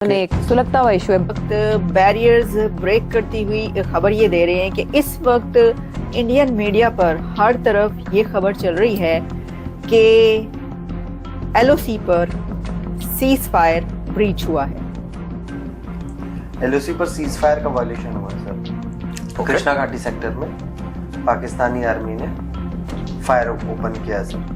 एक सुलगता हुआ इशू है। वक्त बैरियर्स ब्रेक करती हुई खबर ये दे रहे हैं कि इस वक्त इंडियन मीडिया पर हर तरफ ये खबर चल रही है कि एलओसी पर सीज फायर ब्रीच हुआ है। एलओसी पर सीज फायर का वायलेशन हुआ सर। कृष्णा घाटी सेक्टर में पाकिस्तानी आर्मी ने फायर ओपन किया सर।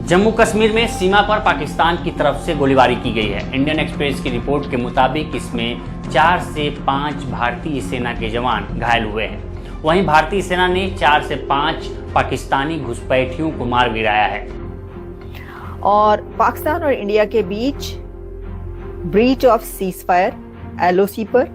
जम्मू कश्मीर में सीमा पर पाकिस्तान की तरफ से गोलीबारी की गई है। इंडियन एक्सप्रेस की रिपोर्ट के मुताबिक इसमें 4 से 5 भारतीय सेना के जवान घायल हुए हैं। वहीं भारतीय सेना ने 4 से 5 पाकिस्तानी घुसपैठियों को मार गिराया है। और पाकिस्तान और इंडिया के बीच breach of ceasefire LOC पर,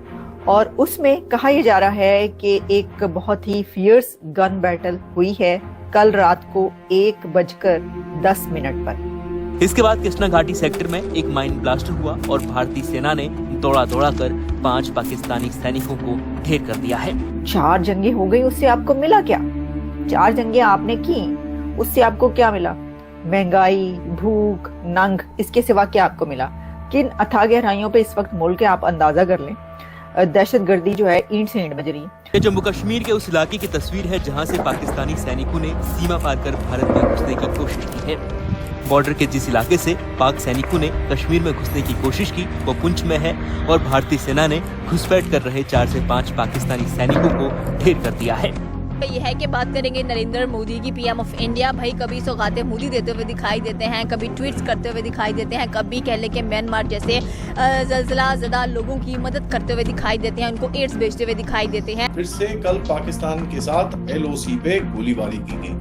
और उसमें कहा यह जा रहा है कि एक बहुत ही फियर्स गन बैटल हुई है कल रात को 1:10 पर। इसके बाद कृष्णा घाटी सेक्टर में एक माइन ब्लास्ट हुआ और भारतीय सेना ने दौड़ा कर 5 पाकिस्तानी सैनिकों को ढेर कर दिया है। 4 जंगें हो गई, उससे आपको मिला क्या? 4 जंगें आपने की, उससे आपको क्या मिला? महंगाई, भूख, नंग, इसके सिवा क्या आपको मिला? किन अथाह गहराइयों पे इस वक्त मुल्क है, आप अंदाजा कर लें। दहशतगर्दी जो है ईंट से ईंट बज रही है। ये जम्मू कश्मीर के उस इलाके की तस्वीर है जहां से पाकिस्तानी सैनिकों ने सीमा पार कर भारत में घुसने की कोशिश की है। बॉर्डर के जिस इलाके से पाक सैनिकों ने कश्मीर में घुसने की कोशिश की वो पुंछ में है, और भारतीय सेना ने घुसपैठ कर रहे 4 से 5 पाकिस्तानी सैनिकों को ढेर कर दिया है। ये है कि बात करेंगे नरेंद्र मोदी की, पीएम ऑफ इंडिया। भाई कभी सौगातें मोदी देते हुए दिखाई देते हैं, कभी ट्वीट्स करते हुए दिखाई देते हैं, कभी कह ले कि म्यांमार जैसे ज़ल्ज़ला ज़दा लोगों की मदद करते हुए दिखाई देते हैं, उनको एड्स बेचते हुए दिखाई देते हैं। फिर से कल पाकिस्तान के साथ एलओसी पे गोलीबारी की गई।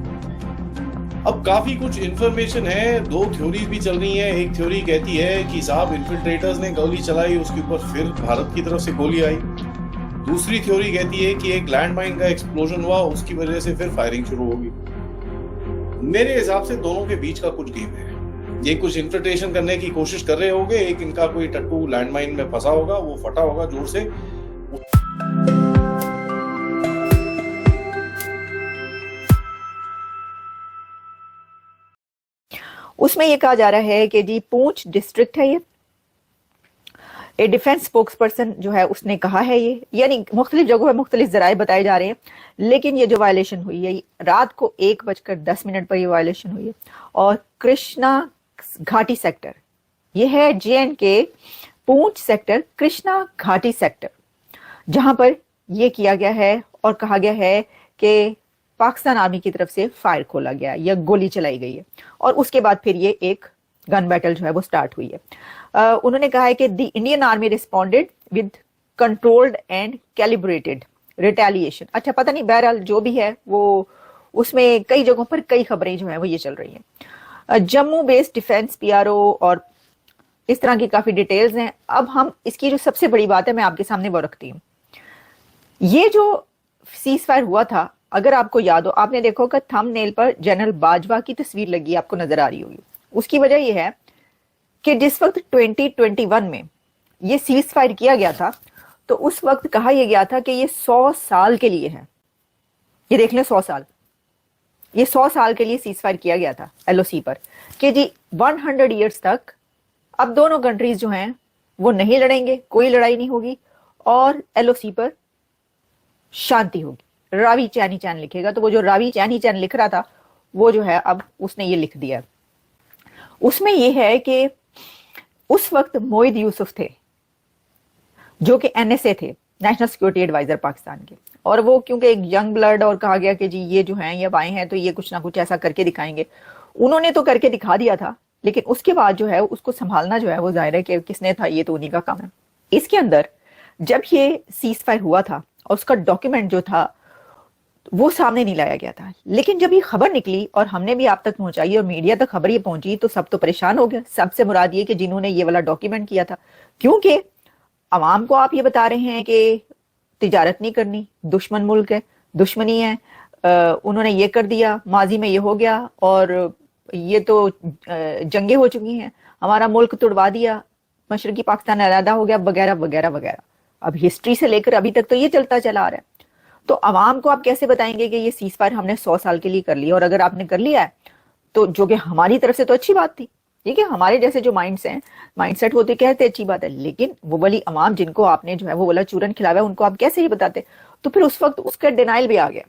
अब काफी कुछ इन्फॉर्मेशन है, 2 थ्योरीज भी चल रही हैं। एक थ्योरी कहती है कि साहब इन्फिल्ट्रेटर्स ने गोली चलाई, उसके ऊपर फिर भारत की तरफ से गोली आई। दूसरी थ्योरी कहती है कि एक लैंड माइन का एक्सप्लोजन हुआ, उसकी वजह से फिर फायरिंग शुरू होगी। मेरे हिसाब से दोनों के बीच का कुछ गेम है। ये कुछ इन्फिल्ट्रेशन करने की कोशिश कर रहे होंगे, एक इनका कोई टट्टू लैंड माइन में फंसा होगा, वो फटा होगा जोर से। उसमें ये कहा जा रहा है कि जी पूंछ डिस्ट्रिक्ट है, ये डिफेंस स्पोक्स पर्सन जो है उसने कहा है, ये यानी मुख्तलिफ जगहों पे मुख्तलिफ जराए बताए जा रहे हैं, लेकिन ये जो वायलेशन हुई है रात को 1:10 पर ये वायलेशन हुई है। और कृष्णा घाटी सेक्टर, ये है JNK पूंछ सेक्टर, कृष्णा घाटी सेक्टर, जहां पर ये किया गया है और कहा गया है कि पाकिस्तान आर्मी की तरफ से फायर खोला गया या गोली चलाई गई है, और उसके बाद फिर ये एक गन बैटल जो है वो स्टार्ट हुई है। उन्होंने कहा है कि the Indian army responded with controlled and calibrated retaliation. अच्छा, पता नहीं, बहरहाल जो भी है वो उसमें कई जगहों पर कई खबरें जो है वो ये चल रही हैं। जम्मू बेस्ड डिफेंस PRO और इस तरह की काफी डिटेल्स हैं। अब हम इसकी जो सबसे बड़ी बात है मैं आपके सामने वो रखती हूँ। ये जो सीज फायर हुआ था, अगर आपको याद हो, आपने देखो कि थंबनेल पर जनरल बाजवा की तस्वीर लगी, आपको नजर आ रही होगी। उसकी वजह यह है कि जिस वक्त 2021 में ये सीज फायर किया गया था, तो उस वक्त कहा यह गया था कि ये 100 साल के लिए है। ये देख लें, 100 साल, ये 100 साल के लिए सीज फायर किया गया था LOC पर, कि जी 100 ईयर्स तक अब दोनों कंट्रीज जो हैं वो नहीं लड़ेंगे, कोई लड़ाई नहीं होगी, और LOC पर शांति होगी। रावी चैनी चैन लिखेगा, तो वो जो रावी चैनी चैन लिख रहा था वो जो है अब उसने ये लिख दिया। उसमें यह है कि उस वक्त मोहिद यूसुफ थे जो कि NSA थे, नेशनल सिक्योरिटी एडवाइजर पाकिस्तान के, और वो क्योंकि एक यंग ब्लड, और कहा गया कि जी ये जो हैं ये आए हैं तो ये कुछ ना कुछ ऐसा करके दिखाएंगे। उन्होंने तो करके दिखा दिया था, लेकिन उसके बाद जो है उसको संभालना जो है वो जाहिर है कि किसने था, ये तो उन्हीं का काम है। इसके अंदर जब ये सीज फायर हुआ था और उसका डॉक्यूमेंट जो था वो सामने नहीं लाया गया था, लेकिन जब ये खबर निकली और हमने भी आप तक पहुंचाई और मीडिया तक खबर ये पहुंची, तो सब तो परेशान हो गए। सबसे मुराद ये कि जिन्होंने ये वाला डॉक्यूमेंट किया था, क्योंकि अवाम को आप ये बता रहे हैं कि तिजारत नहीं करनी, दुश्मन मुल्क है, दुश्मनी है, उन्होंने ये कर दिया, माजी में ये हो गया, और ये तो जंगें हो चुकी हैं, हमारा मुल्क तुड़वा दिया, मशरकी पाकिस्तान अलहदा हो गया, वगैरह वगैरह वगैरह। अब हिस्ट्री से लेकर अभी तक तो ये चलता चला आ रहा है। तो अवाम को आप कैसे बताएंगे कि ये सीज फायर हमने 100 साल के लिए कर लिया, और अगर आपने कर लिया है तो जो कि हमारी तरफ से तो अच्छी बात थी, ٹھیک ہے, ہمارے جیسے جو مائنڈ سیٹ ہوتے کہتے اچھی بات ہے, لیکن وہ والی عوام جن کو آپ نے جو ہے وہ والا چورن کھلایا ہے ان کو آپ کیسے یہ بتاتے؟ تو پھر اس وقت اس کا ڈینائل بھی آ گیا.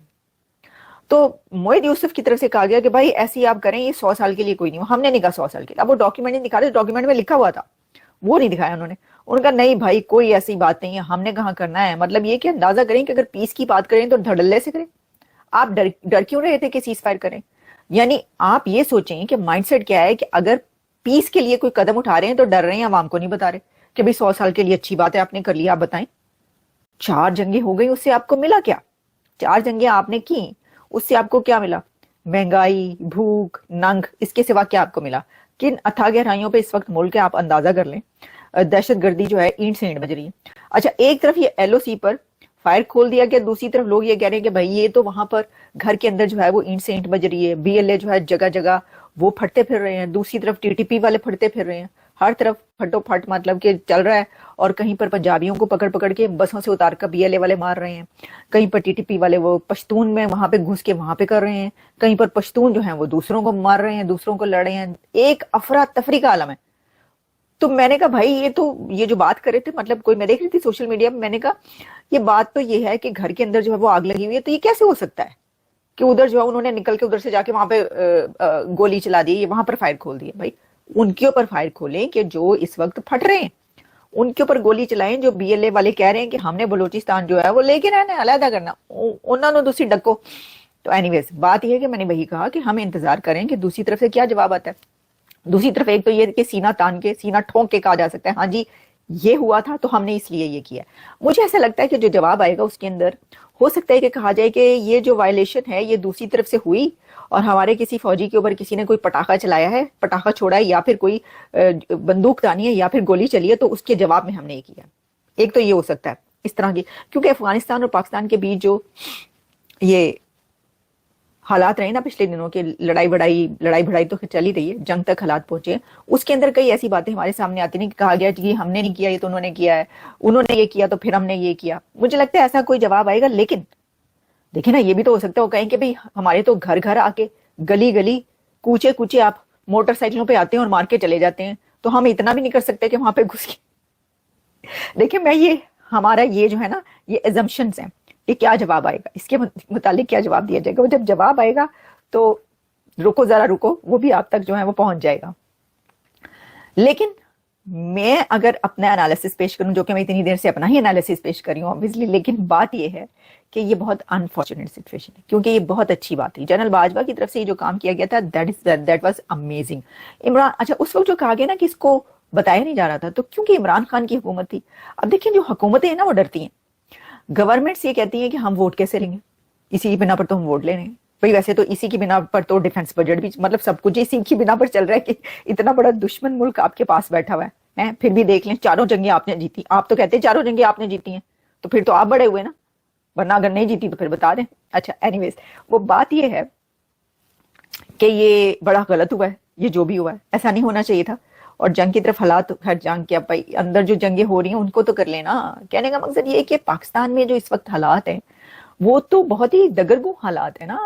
تو موید یوسف کی طرف سے کہا گیا کہ بھائی ایسی آپ کریں, یہ 100 سال کے لیے کوئی نہیں ہو. ہم نے نہیں کہا 100 سال کے لیے. اب وہ ڈاکیومنٹ نہیں دکھا, ڈاکیومنٹ میں لکھا ہوا تھا وہ نہیں دکھایا انہوں نے. ان کا نہیں بھائی کوئی ایسی بات نہیں ہے, ہم نے کہاں کرنا ہے. مطلب یہ کہ اندازہ کریں کہ اگر پیس کی بات کریں تو دھڑلے سے کریں. آپ ڈر کیوں رہے تھے کہ سیز فائر کریں؟ یعنی آپ یہ سوچیں کہ مائنڈ سیٹ کیا ہے کہ اگر پیس کے لیے کوئی قدم اٹھا رہے ہیں تو ڈر رہے ہیں, عوام کو نہیں بتا رہے کہ بھئی 100 سال کے لیے اچھی بات ہے آپ نے کر لیا. آپ بتائیں 4 جنگیں ہو گئی, اس سے آپ کو ملا کیا؟ 4 جنگیں آپ نے کی, اس سے آپ کو کیا ملا؟ مہنگائی, بھوک, ننگ, اس کے سوا کیا آپ کو ملا؟ کن اتھا گہرائیوں پہ اس وقت ملک ہے آپ اندازہ کر لیں. دہشت گردی جو ہے اینٹ سے اینٹ بج رہی ہے. اچھا ایک طرف یہ ایل او سی پر فائر کھول دیا گیا, دوسری طرف لوگ یہ کہہ رہے ہیں کہ بھائی یہ تو وہاں پر گھر کے اندر جو ہے وہ اینٹ سے اینٹ بج رہی ہے. بی ایل اے جو ہے جگہ جگہ وہ پھٹتے پھر رہے ہیں, دوسری طرف ٹی ٹی پی والے پھٹتے پھر رہے ہیں, ہر طرف پھٹو پھٹ مطلب کہ چل رہا ہے. اور کہیں پر پنجابیوں کو پکڑ پکڑ کے بسوں سے اتار کر بی ایل اے والے مار رہے ہیں, کہیں پر ٹی ٹی پی والے وہ پشتون میں وہاں پہ گھس کے وہاں پہ کر رہے ہیں, کہیں پر پشتون جو ہیں وہ دوسروں کو مار رہے ہیں, دوسروں کو لڑ رہے ہیں. ایک افراتفری کا عالم ہے. تو میں نے کہا بھائی یہ جو بات کرے تھے, مطلب کوئی میں دیکھ رہی تھی سوشل میڈیا میں, میں نے کہا یہ بات تو یہ ہے کہ گھر کے اندر جو ہے وہ آگ لگی ہوئی ہے, تو یہ کیسے ہو سکتا ہے کہ ادھر جو ہے انہوں نے نکل کے ادھر سے جا کے وہاں پہ گولی چلا دی, وہاں پر فائر کھول دی. بھائی ان کے اوپر فائر کھولیں کہ جو اس وقت پھٹ رہے ہیں, ان کے اوپر گولی چلائیں جو بی ایل اے والے کہہ رہے ہیں کہ ہم نے بلوچستان جو ہے وہ لے کے رہنا, علیحدہ کرنا, انہوں نے دوسری ڈکو. تو اینی ویز بات یہ ہے کہ میں نے وہی کہا کہ ہم انتظار کریں کہ دوسری طرف سے کیا جواب آتا ہے. دوسری طرف ایک تو یہ کہ سینہ تان کے, سینہ ٹھونک کے کہا جا سکتا ہے ہاں جی یہ ہوا تھا تو ہم نے اس لیے یہ کیا. مجھے ایسا لگتا ہے کہ جو جواب آئے گا اس کے اندر ہو سکتا ہے کہ کہا جائے کہ یہ جو وائلیشن ہے یہ دوسری طرف سے ہوئی اور ہمارے کسی فوجی کے اوپر کسی نے کوئی پٹاخہ چلایا ہے, پٹاخہ چھوڑا ہے, یا پھر کوئی بندوق تانی ہے, یا پھر گولی چلی ہے, تو اس کے جواب میں ہم نے یہ کیا. ایک تو یہ ہو سکتا ہے اس طرح کی, کیونکہ افغانستان اور پاکستان کے بیچ جو یہ حالات رہے نا پچھلے دنوں کے, لڑائی بڑائی تو چل ہی رہی ہے, جنگ تک حالات پہنچے, اس کے اندر کئی ایسی باتیں ہمارے سامنے آتی نہیں کہ کہا گیا کہ ہم نے نہیں کیا یہ تو انہوں نے کیا ہے, انہوں نے یہ کیا تو پھر ہم نے یہ کیا. مجھے لگتا ہے ایسا کوئی جواب آئے گا. لیکن دیکھیں نا یہ بھی تو ہو سکتا ہے وہ کہیں کہ بھئی ہمارے تو گھر گھر آ کے, گلی گلی, کوچے کوچے آپ موٹر سائیکلوں پہ آتے ہیں اور مار کے چلے جاتے ہیں, تو ہم اتنا بھی نہیں کر سکتے کہ وہاں پہ گھس کے. دیکھیں میں یہ ہمارا یہ جو ہے نا یہ ایزمپشنز ہیں, یہ کیا جواب آئے گا, اس کے متعلق کیا جواب دیا جائے گا. وہ جب جواب آئے گا تو رکو ذرا رکو, وہ بھی آپ تک جو ہے وہ پہنچ جائے گا. لیکن میں اگر اپنا انالیسس پیش کروں, جو کہ میں اتنی دیر سے اپنا ہی انالیسس پیش کر رہی ہوں obviously, لیکن بات یہ ہے کہ یہ بہت انفارچونیٹ سچویشن ہے, کیونکہ یہ بہت اچھی بات ہے. جنرل باجوہ کی طرف سے یہ جو کام کیا گیا تھا دیٹ واز امیزنگ. عمران, اچھا اس وقت جو کہا گیا نا کہ اس کو بتایا نہیں جا رہا تھا, تو کیونکہ عمران خان کی حکومت تھی. اب دیکھیں جو حکومتیں ہیں نا وہ ڈرتی ہیں. گورنمنٹس یہ کہتی ہیں کہ ہم ووٹ کیسے لیں گے, اسی کی بنا پر تو ہم ووٹ لے رہے ہیں. بھائی ویسے تو اسی کی بنا پر تو ڈیفنس بجٹ بھی, مطلب سب کچھ اسی کی بنا پر چل رہا ہے کہ اتنا بڑا دشمن ملک آپ کے پاس بیٹھا ہوا ہے. پھر بھی دیکھ لیں 4 جنگیں آپ نے جیتی, آپ تو کہتے ہیں 4 جنگیں آپ نے جیتی ہیں, تو پھر تو آپ بڑے ہوئے نا, ورنہ اگر نہیں جیتی تو پھر بتا دیں. اچھا اینی ویز وہ بات یہ ہے کہ یہ بڑا غلط ہوا ہے, یہ جو بھی ہوا ہے ایسا نہیں ہونا چاہیے تھا. اور جنگ کی طرف حالات, ہر جنگ کے بھائی اندر جو جنگیں ہو رہی ہیں ان کو تو کر لینا. کہنے کا مقصد یہ ہے کہ پاکستان میں جو اس وقت حالات ہیں وہ تو بہت ہی دگرگوں حالات ہیں نا.